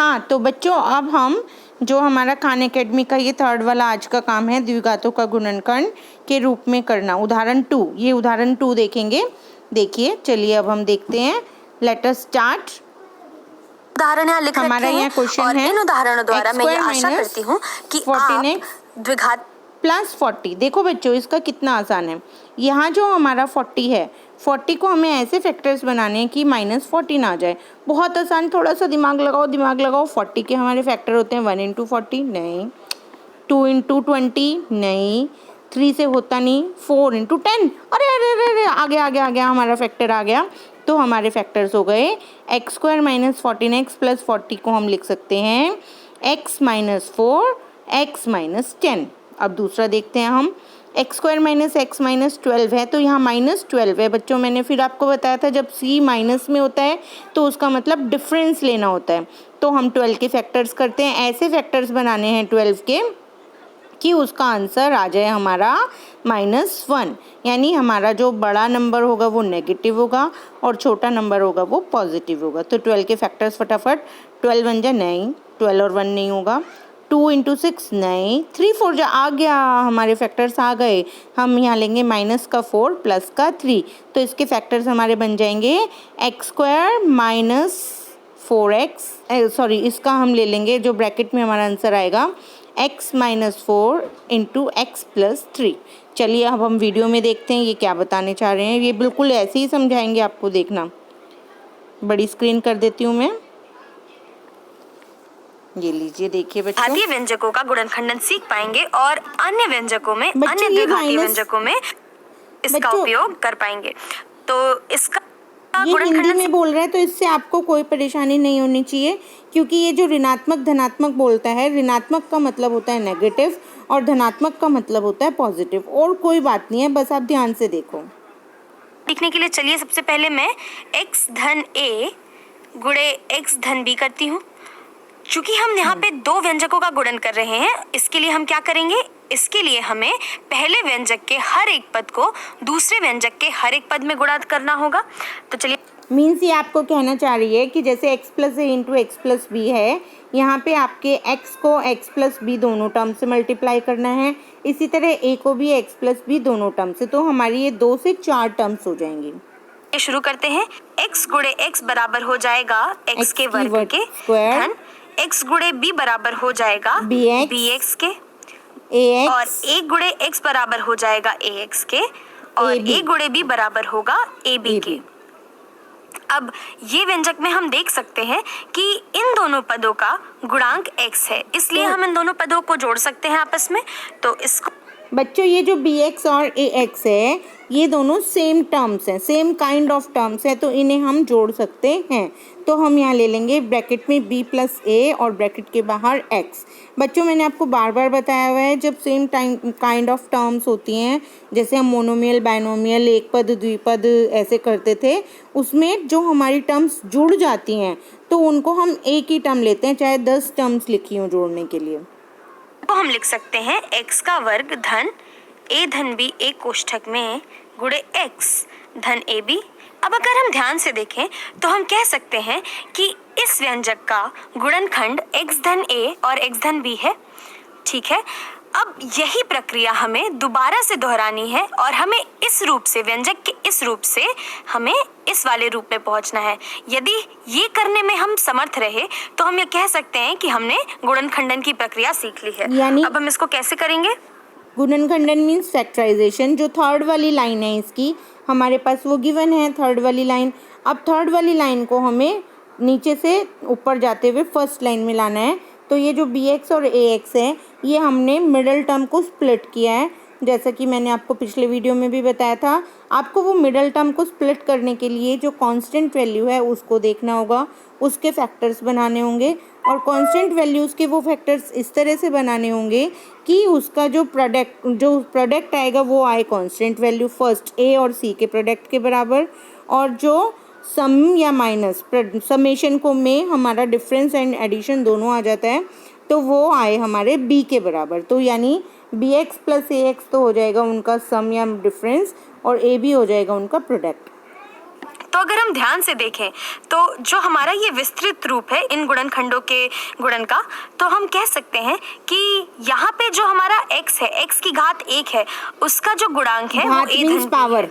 हाँ, तो बच्चों अब हम जो हमारा खान एकेडमी का ये थर्ड वाला आज का काम है द्विघातों का गुणनखंड के रूप में करना। उदाहरण 2, ये उदाहरण 2 देखेंगे। देखिए, चलिए अब हम देखते हैं। Let us start. उदाहरण यहाँ लिख हमारा रखे हैं यहाँ क्वेश्चन और है इन उदाहरणों द्वारा मैं ये x² आशा माइनस करती हूँ कि 14x आप द्विघात प्लस 40। देखो बच्चों, इसका कितना आसान है। यहाँ जो हमारा 40 है, 40 को हमें ऐसे फैक्टर्स बनाने हैं कि -14 ना जाए। बहुत आसान, थोड़ा सा दिमाग लगाओ। 40 के हमारे फैक्टर होते हैं 1 × 40 नहीं, 2 × 20 नहीं, 3 से होता नहीं, 4 × 10। अरे आ गया हमारा फैक्टर आ गया। तो हमारे फैक्टर्स हो गए x² - 14x + 40 को हम लिख सकते हैं x - 4 x - 10। अब दूसरा देखते हैं हम। x² - x - 12 है, तो यहाँ -12 है बच्चों। मैंने फिर आपको बताया था जब c माइनस में होता है तो उसका मतलब डिफरेंस लेना होता है। तो हम 12 के फैक्टर्स करते हैं। ऐसे फैक्टर्स बनाने हैं 12 के कि उसका आंसर आ जाए हमारा -1, यानी हमारा जो बड़ा नंबर होगा वो नेगेटिव होगा और छोटा नंबर होगा वो पॉजिटिव होगा। तो 12 के फैक्टर्स फटाफट। 12 × 1 = नहीं, 12 और 1 नहीं होगा। 2 × 6 नहीं, 3 4 जा आ गया, हमारे फैक्टर्स आ गए। हम यहाँ लेंगे -4 + 3, तो इसके फैक्टर्स हमारे बन जाएंगे x² - 4x, सॉरी इसका हम ले लेंगे जो ब्रैकेट में हमारा आंसर आएगा x - 4 × x + 3। चलिए अब हम वीडियो में देखते हैं ये क्या बताने चाह रहे हैं। ये बिल्कुल ऐसे ही समझाएंगे आपको, देखना। बड़ी स्क्रीन कर देती हूँ मैं। ये लीजिए, देखिए बच्चों। घातीय व्यंजकों का गुणनखंडन सीख पाएंगे और अन्य व्यंजकों में, बच्चों, अन्य ये द्विघातीय माइनस व्यंजकों में इसका बच्चों उपयोग कर पाएंगे। तो इसका ये हिंदी गुणनखंडन में बोल रहा है, तो इससे आपको कोई परेशानी नहीं होनी चाहिए, क्योंकि ये जो ऋणात्मक धनात्मक बोलता है, ऋणात्मक का मतलब होता है नेगेटिव और धनात्मक का मतलब होता है पॉजिटिव। और कोई बात नहीं है, बस आप ध्यान से देखो। सीखने के लिए चलिए सबसे पहले मैं x धन a गुणे x धन b करती हूँ। चूंकि हम यहाँ पे दो व्यंजकों का गुणन कर रहे हैं, इसके लिए हम क्या करेंगे, इसके लिए हमें पहले व्यंजक के हर एक पद को दूसरे व्यंजक के हर एक पद में गुणा करना होगा। तो चलिए, मीन्स ये आपको कहना चाह रही है कि जैसे x + a × x + b है, यहाँ पे आपके x को x + b दोनों टर्म से मल्टीप्लाई करना है, इसी तरह a को भी x + b दोनों टर्म से। तो हमारी ये 2 से 4 टर्म्स हो जाएंगी। शुरू करते हैं। x गुणे x बराबर हो जाएगा x के वर्ग के धन x गुणे b बराबर हो जाएगा bx के और a गुणे x बराबर हो जाएगा ax के और a गुणे b बराबर होगा ab के। अब ये व्यंजक में हम देख सकते हैं कि इन दोनों पदों का गुणांक x है, इसलिए हम इन दोनों पदों को जोड़ सकते हैं आपस में। तो इसको बच्चों, ये जो bx और ax है, ये दोनों सेम टर्म्स हैं, सेम काइंड ऑफ टर्म्स है, तो इन्हें हम जोड़ सकते हैं। तो हम यहाँ ले लेंगे ब्रैकेट में b + a और ब्रैकेट के बाहर x। बच्चों, मैंने आपको बार बार बताया हुआ है, जब same time kind of terms होती हैं, जैसे हम मोनोमियल, बायनोमियल, एक पद द्विपद ऐसे करते थे, उसमें जो हमारी टर्म्स जुड़ जाती हैं तो उनको हम एक ही टर्म लेते हैं, चाहे 10 टर्म्स लिखी हों जोड़ने के लिए। तो हम लिख सकते हैं x का वर्ग धन a धन b एक कोष्ठक में गुणे x धन ab। अब अगर हम ध्यान से देखें तो हम कह सकते हैं कि इस व्यंजक का गुणनखंड x धन a और x धन b है। ठीक है, अब यही प्रक्रिया हमें दोबारा से दोहरानी है और हमें इस रूप से, व्यंजक के इस रूप से हमें इस वाले रूप में पहुंचना है। यदि ये करने में हम समर्थ रहे तो हम ये कह सकते हैं कि हमने गुणनखंडन की प्रक्रिया सीख ली है। यानी अब हम इसको कैसे करेंगे? गुणनखंडन मीन्स फैक्टराइजेशन। जो थर्ड वाली लाइन है इसकी, हमारे पास वो गिवन है थर्ड वाली लाइन। अब थर्ड वाली लाइन को हमें नीचे से ऊपर जाते हुए फर्स्ट लाइन में लाना है। तो ये जो bx और ax है, ये हमने मिडल टर्म को स्प्लिट किया है, जैसा कि मैंने आपको पिछले वीडियो में भी बताया था। आपको वो मिडल टर्म को स्प्लिट करने के लिए जो कांस्टेंट वैल्यू है उसको देखना होगा, उसके फैक्टर्स बनाने होंगे और कांस्टेंट वैल्यूज़ के वो फैक्टर्स इस तरह से बनाने होंगे कि उसका जो प्रोडक्ट आएगा वो आए कांस्टेंट वैल्यू फर्स्ट a और c के प्रोडक्ट के बराबर, और जो सम या माइनस समेशन को में हमारा डिफरेंस एंड एडिशन दोनों आ जाता है तो वो आए हमारे b के बराबर। तो यानी bx + ax तो हो जाएगा उनका सम या डिफरेंस और ab हो जाएगा उनका प्रोडक्ट। तो अगर हम ध्यान से देखें तो जो हमारा ये विस्तृत रूप है इन गुणनखंडों के गुणन का, तो हम कह सकते हैं कि यहाँ पे जो हमारा x है, x की घात 1 है, उसका जो गुणांक है वो a धन पावर,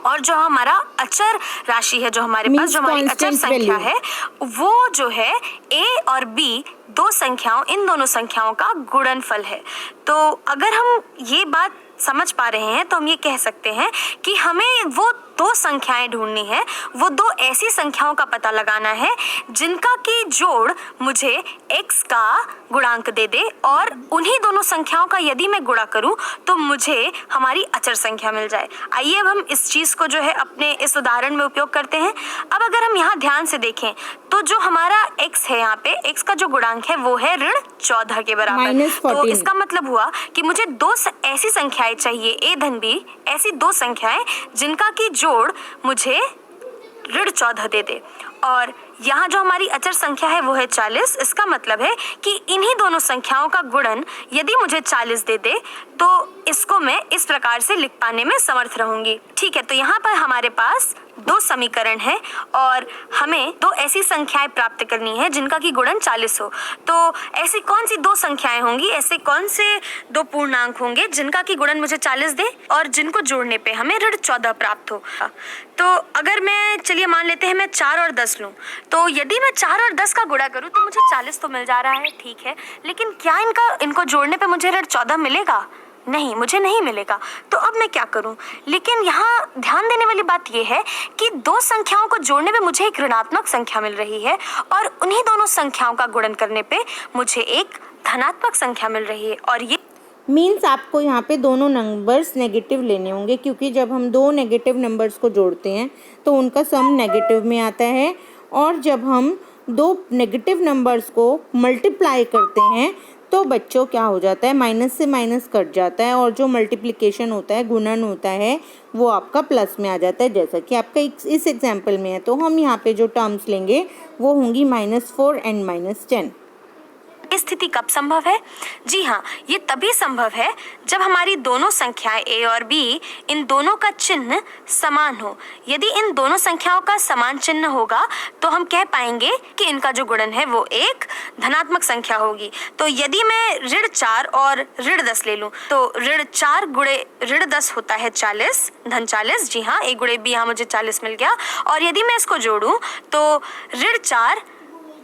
और जो हमारा अचर राशि है, जो हमारे पास जो हमारी अचर संख्या है, वो जो है a और b दो संख्याओं, इन दोनों संख्याओं का गुणनफल है। तो अगर हम ये बात समझ पा रहे हैं तो हम ये कह सकते हैं कि हमें वो दो संख्याएं ढूंढनी है, वो दो ऐसी संख्याओं का पता लगाना है जिनका की जोड़ मुझे x का गुणांक दे दे, और उन्हीं दोनों संख्याओं का यदि मैं गुणा करूं तो मुझे हमारी अचर संख्या मिल जाए। आइए अब हम इस चीज को जो है अपने इस उदाहरण में उपयोग करते हैं। अब अगर हम यहाँ ध्यान से देखें तो जो हमारा x है, यहाँ पे x का जो गुणांक है वो है ऋण 14 के बराबर। तो इसका मतलब हुआ कि मुझे दो ऐसी संख्याएं चाहिए, a धन b, ऐसी दो संख्याएं जिनका की जोड़ मुझे ऋण 14 दे दे, और यहाँ जो हमारी अचर संख्या है वो है 40। इसका मतलब है कि इन्हीं दोनों संख्याओं का गुणन यदि मुझे 40 दे दे तो इसको मैं इस प्रकार से लिख पाने में समर्थ रहूंगी। ठीक है, तो यहाँ पर हमारे पास दो समीकरण है और हमें दो ऐसी संख्याएं प्राप्त करनी है जिनका की गुणन 40 हो। तो ऐसी कौन सी दो संख्याएं होंगी, ऐसे कौन से दो पूर्णांक होंगे जिनका की गुणन मुझे 40 दे और जिनको जोड़ने पे हमें ऋण 14 प्राप्त हो। तो अगर मैं, चलिए मान लेते हैं मैं 4 और 10 लूं, तो यदि मैं 4 और 10 का गुणा करूं तो मुझे 40 तो मिल जा रहा है, ठीक है, लेकिन क्या इनको जोड़ने पे मुझे ऋण 14 मिलेगा? नहीं, मुझे नहीं मिलेगा। तो अब मैं क्या करूं? लेकिन यहाँ ध्यान देने वाली बात यह है कि दो संख्याओं को जोड़ने पे मुझे एक ऋणात्मक संख्या मिल रही है और उन्हीं दोनों संख्याओं का गुणन करने पे मुझे एक धनात्मक संख्या मिल रही है। और ये मीन्स आपको यहाँ पे दोनों नंबर्स नेगेटिव लेने होंगे, क्योंकि जब हम दो नेगेटिव नंबर्स को जोड़ते हैं तो उनका सम नेगेटिव में आता है, और जब हम दो नेगेटिव नंबर्स को मल्टीप्लाई करते हैं तो बच्चों क्या हो जाता है, माइनस से माइनस कट जाता है और जो मल्टीप्लिकेशन होता है, गुणन होता है, वो आपका प्लस में आ जाता है, जैसा कि आपका इस एग्जाम्पल में है। तो हम यहाँ पे जो टर्म्स लेंगे वो होंगी -4 एंड -10। स्थिति कब संभव है? जी हाँ, ये तभी संभव है जब हमारी दोनों संख्याएं a और b, इन दोनों का चिन्ह समान हो। यदि इन दोनों संख्याओं का समान चिन्ह होगा तो हम कह पाएंगे कि इनका जो गुणन है वो एक धनात्मक संख्या होगी। तो यदि मैं ऋण 4 और ऋण 10 ले लूं तो ऋण 4 गुणे ऋण 10 होता है 40, धन 40। जी हाँ, a गुणे b, यहाँ मुझे 40 मिल गया। और यदि मैं इसको जोड़ूं तो ऋण 4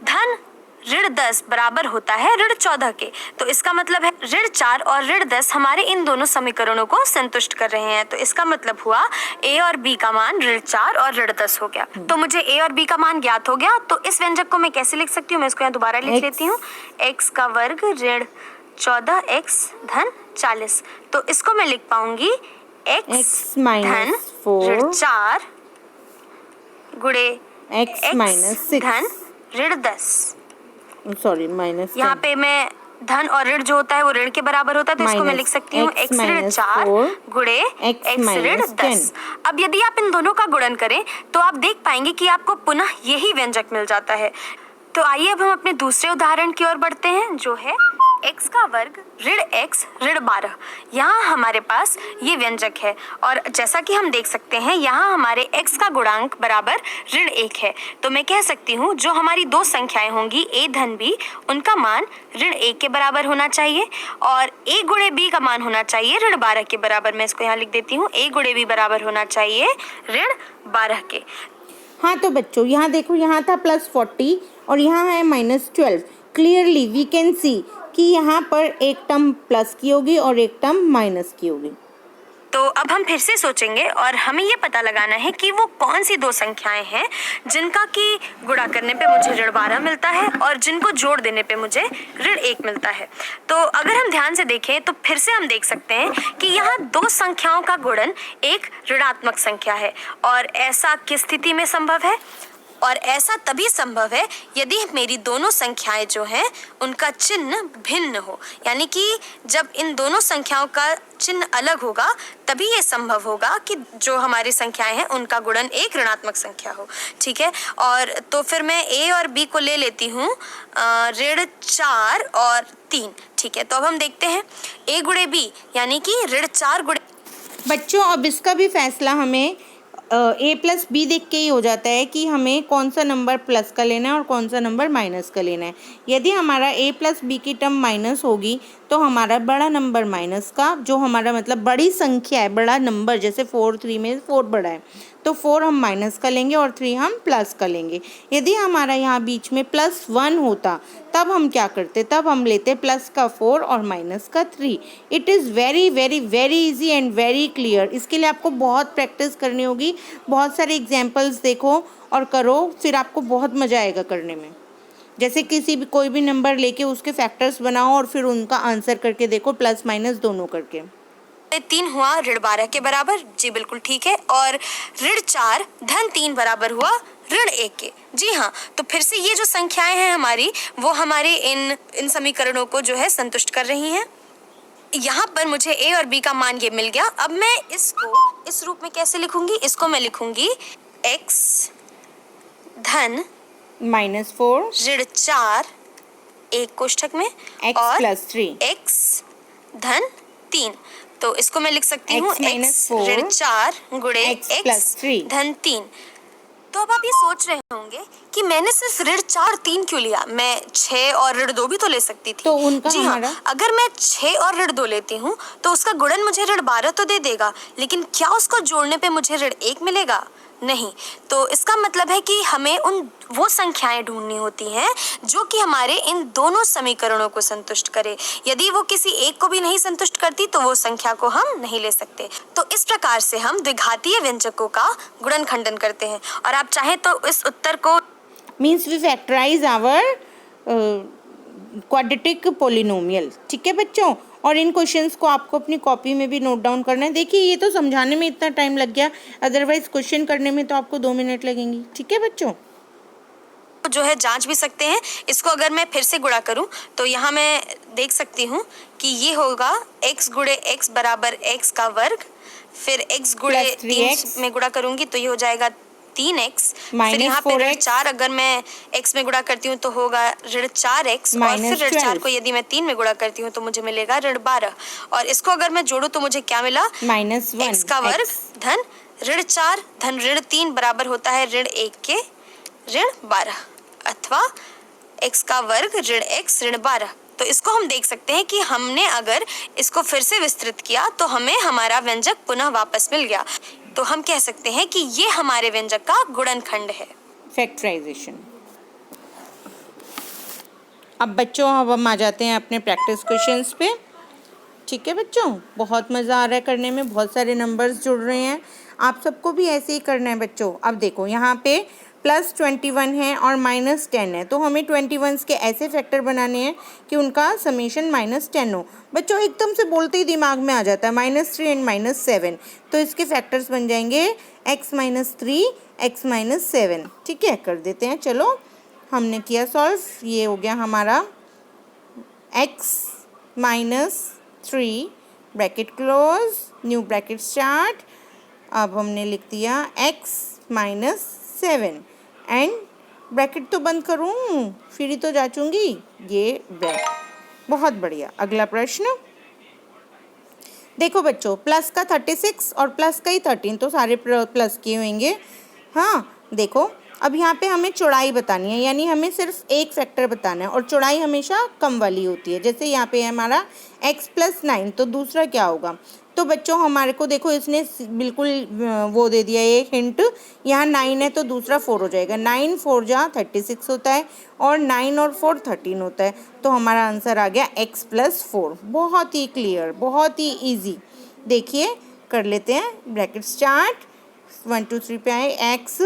धन ऋण 10 बराबर होता है ऋण 14 के। तो इसका मतलब है ऋण 4 और ऋण 10 हमारे इन दोनों समीकरणों को संतुष्ट कर रहे हैं। तो इसका मतलब हुआ a और b का मान ऋण 4 और ऋण 10 हो गया। तो मुझे a और b का मान ज्ञात हो गया। तो इस व्यंजक को मैं कैसे लिख सकती हूँ? मैं इसको यहाँ दोबारा लिख लेती हूँ, x का वर्ग ऋण 14x धन 40। तो इसको मैं लिख पाऊंगी x धन ऋण 4 गुणे x धन ऋण 10। सॉरी, माइनस, यहाँ पे मैं धन और ऋण जो होता है वो ऋण के बराबर होता है, तो इसको मैं लिख सकती हूँ x ऋण 4 गुणे x ऋण 10। अब यदि आप इन दोनों का गुणन करें तो आप देख पाएंगे कि आपको पुनः यही व्यंजक मिल जाता है। तो आइए अब हम अपने दूसरे उदाहरण की ओर बढ़ते हैं, जो है x का वर्ग ऋण x ऋण 12। यहाँ हमारे पास ये व्यंजक है और जैसा कि हम देख सकते हैं यहाँ हमारे x का गुणांक बराबर ऋण 1 है। तो मैं कह सकती हूँ जो हमारी दो संख्याएं होंगी a धन b, उनका मान ऋण 1 के बराबर होना चाहिए और a गुणे b का मान होना चाहिए ऋण 12 के बराबर। मैं इसको यहाँ लिख देती हूँ, a गुणे b बराबर होना चाहिए ऋण 12 के। हाँ, तो बच्चों यहाँ देखो, यहाँ था +40 और यहाँ है -12। क्लियरली वी कैन सी कि यहाँ पर एक टर्म प्लस की होगी और एक टर्म माइनस की होगी। तो अब हम फिर से सोचेंगे और हमें ये पता लगाना है कि वो कौन सी दो संख्याएं हैं जिनका की गुणा करने पे मुझे ऋण 12 मिलता है और जिनको जोड़ देने पे मुझे ऋण 1 मिलता है। तो अगर हम ध्यान से देखें तो फिर से हम देख सकते हैं कि यहाँ दो संख्याओं का गुणन एक ऋणात्मक संख्या है। और ऐसा किस स्थिति में संभव है? और ऐसा तभी संभव है यदि मेरी दोनों संख्याएं जो हैं उनका चिन्ह भिन्न हो, यानी कि जब इन दोनों संख्याओं का चिन्ह अलग होगा तभी ये संभव होगा कि जो हमारी संख्याएं हैं उनका गुणन एक ऋणात्मक संख्या हो। ठीक है, और तो फिर मैं a और b को ले लेती हूँ ऋण 4 और 3। ठीक है, तो अब हम देखते हैं a गुणे b यानी कि ऋण 4 गुणे। बच्चों अब इसका भी फैसला हमें ए प्लस बी देख के ही हो जाता है कि हमें कौन सा नंबर प्लस का लेना है और कौन सा नंबर माइनस का लेना है। यदि हमारा ए प्लस बी की टर्म माइनस होगी तो हमारा बड़ा नंबर माइनस का, जो हमारा मतलब बड़ी संख्या है, बड़ा नंबर, जैसे 4 3 में 4 बड़ा है तो 4 हम माइनस का लेंगे और 3 हम प्लस का लेंगे। यदि हमारा यहाँ बीच में +1 होता तब हम क्या करते, तब हम लेते प्लस का 4 और माइनस का 3। It is very very very easy and very clear. इसके लिए आपको बहुत प्रैक्टिस करनी होगी, बहुत सारे एग्जाम्पल्स देखो और करो, फिर आपको बहुत मज़ा आएगा करने में। जैसे कोई भी नंबर लेके उसके फैक्टर्स बनाओ और फिर उनका आंसर करके देखो, प्लस माइनस दोनों करके। 3 हुआ ऋण 12 के बराबर, जी बिल्कुल ठीक है। और ऋण 4 धन 3 बराबर हुआ ऋण 1 के, जी हाँ। तो फिर से ये जो संख्याएं हैं हमारी, वो हमारे इन समीकरणों को जो है संतुष्ट कर रही हैं। यहाँ पर मुझे ए और बी का मान ये मिल गया। अब मैं इसको इस रूप में कैसे लिखूंगी, इसको मैं लिखूंगी x धन -4 ऋण 4 एक कोष्ठक में x और + 3 x धन 3। तो इसको मैं लिख सकती हूँ x x ऋण 4 गुणे x x + 3। धन 3। तो अब आप ये सोच रहे होंगे कि मैंने सिर्फ ऋण 4 3 क्यों लिया, मैं 6 और ऋण 2 भी तो ले सकती थी। तो उनका जी हाँ, अगर मैं 6 और ऋण 2 लेती हूँ तो उसका गुणन मुझे ऋण 12 तो दे देगा, लेकिन क्या उसको जोड़ने पे मुझे ऋण 1 मिलेगा? नहीं। तो इसका मतलब है कि हमें वो संख्याएं ढूंढनी होती हैं जो कि हमारे इन दोनों समीकरणों को संतुष्ट करे। यदि वो किसी एक को भी नहीं संतुष्ट करती तो वो संख्या को हम नहीं ले सकते। तो इस प्रकार से हम द्विघातीय व्यंजकों का गुणन खंडन करते हैं। और आप चाहें तो इस उत्तर को means we factorise our quadratic polynomial. ठीक है बच्चों, और इन क्वेश्चंस को आपको अपनी कॉपी में भी नोट डाउन करना है। देखिए ये तो समझाने में इतना टाइम लग गया, अदरवाइज क्वेश्चन करने में तो आपको 2 मिनट लगेंगी। ठीक है बच्चों, जो है जांच भी सकते हैं। इसको अगर मैं फिर से गुणा करूं तो यहाँ मैं देख सकती हूँ कि ये होगा x गुणे x बराबर x का वर्ग, फिर x गुणे 3 में गुणा करूंगी तो ये हो जाएगा 3x, फिर यहाँ पे ऋण 4 अगर मैं x में गुणा करती हूँ तो होगा ऋण 4x, और फिर ऋण 4 को यदि मैं 3 में गुणा करती हूँ तो मुझे मिलेगा ऋण 12। और इसको अगर मैं जोड़ूं तो मुझे क्या मिला, -1 x का वर्ग धन ऋण 4 धन ऋण 3 बराबर होता है ऋण 1 के ऋण 12, अथवा x का वर्ग ऋण x ऋण 12। तो इसको हम देख सकते हैं कि हमने अगर इसको फिर से विस्तृत किया तो हमें हमारा व्यंजक पुनः वापस मिल गया। तो हम कह सकते हैं कि ये हमारे व्यंजक का गुणनखंड है। फैक्टराइजेशन। अब बच्चों अब हम आ जाते हैं अपने प्रैक्टिस क्वेश्चंस पे। ठीक है बच्चों, बहुत मज़ा आ रहा है करने में, बहुत सारे नंबर्स जुड़ रहे हैं। आप सबको भी ऐसे ही करना है बच्चों। अब देखो यहाँ पे +21 है और -10 है, तो हमें 21 के ऐसे फैक्टर बनाने हैं कि उनका समेशन -10 हो। बच्चों एकदम से बोलते ही दिमाग में आ जाता है -3 एंड -7, तो इसके फैक्टर्स बन जाएंगे x - 3 x - 7। ठीक है, कर देते हैं। चलो हमने किया सॉल्व, ये हो गया हमारा x - 3 bracket close new bracket start. अब हमने लिख दिया x - 7 एंड ब्रैकेट तो बंद करूँ फिर ही तो जाचूंगी, ये बहुत बढ़िया। अगला प्रश्न देखो बच्चों, प्लस का 36 और प्लस का ही 13, तो सारे प्लस किए होंगे। हाँ देखो, अब यहाँ पे हमें चौड़ाई बतानी है, यानी हमें सिर्फ एक फैक्टर बताना है और चौड़ाई हमेशा कम वाली होती है। जैसे यहाँ पे है हमारा x + 9, तो दूसरा क्या होगा। तो बच्चों हमारे को देखो इसने बिल्कुल वो दे दिया ये हिंट, यहाँ 9 है तो दूसरा 4 हो जाएगा। 9 4 जा 36 होता है और 9 और 4 13 होता है, तो हमारा आंसर आ गया x + 4। बहुत ही क्लियर, बहुत ही ईजी। देखिए कर लेते हैं, ब्रैकेट स्टार्ट 1 2 3 पे आए x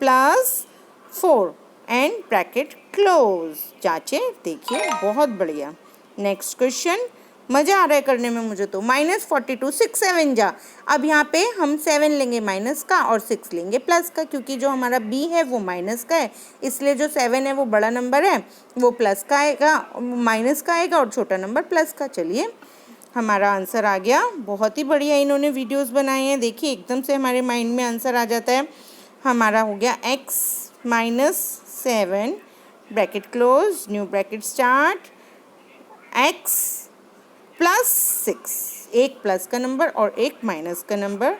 + 4 एंड ब्रैकेट क्लोज। जांचे देखिए, बहुत बढ़िया। नेक्स्ट क्वेश्चन, मज़ा आ रहा है करने में मुझे तो। -42 6 7 जा। अब यहाँ पे हम 7 लेंगे माइनस का और 6 लेंगे प्लस का, क्योंकि जो हमारा b है वो माइनस का है, इसलिए जो 7 है वो बड़ा नंबर है, वो प्लस का आएगा, माइनस का आएगा, और छोटा नंबर प्लस का। चलिए हमारा आंसर आ गया। बहुत ही बढ़िया इन्होंने वीडियोस बनाए हैं, देखिए एकदम से हमारे माइंड में आंसर आ जाता है। हमारा हो गया x - 7 bracket close new bracket start x + 6, एक प्लस का नंबर और एक माइनस का नंबर,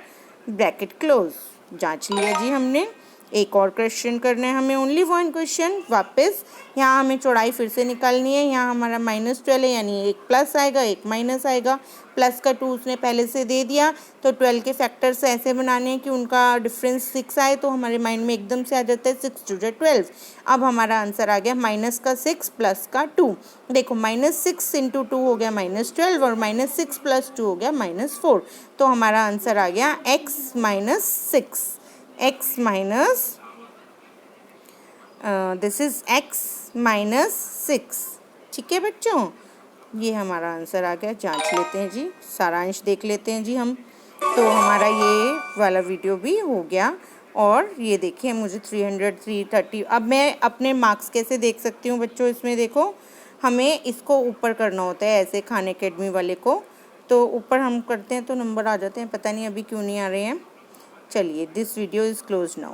ब्रैकेट क्लोज। जांच लिया जी हमने। एक और क्वेश्चन करना है हमें, ओनली वन क्वेश्चन। वापस यहाँ हमें चौड़ाई फिर से निकालनी है। यहाँ हमारा -12 है, यानी एक प्लस आएगा एक माइनस आएगा। प्लस का 2 उसने पहले से दे दिया, तो 12 के फैक्टर्स ऐसे बनाने हैं कि उनका डिफरेंस 6 आए, तो हमारे माइंड में एकदम से आ जाता है 6 2 12। अब हमारा आंसर आ गया माइनस का 6 प्लस का 2। देखो -6 × 2 हो गया -12 और -6 + 2 हो गया -4। तो हमारा आंसर आ गया x - 6। x minus this is x - 6। ठीक है बच्चों, ये हमारा आंसर आ गया। जांच लेते हैं जी, सारांश देख लेते हैं जी हम। तो हमारा ये वाला वीडियो भी हो गया। और ये देखिए मुझे 300 330। अब मैं अपने मार्क्स कैसे देख सकती हूँ बच्चों, इसमें देखो हमें इसको ऊपर करना होता है ऐसे, खान एकेडमी वाले को। तो ऊपर हम करते हैं तो नंबर आ जाते हैं, पता नहीं अभी क्यों नहीं आ रहे हैं। चलिए, this video is close now.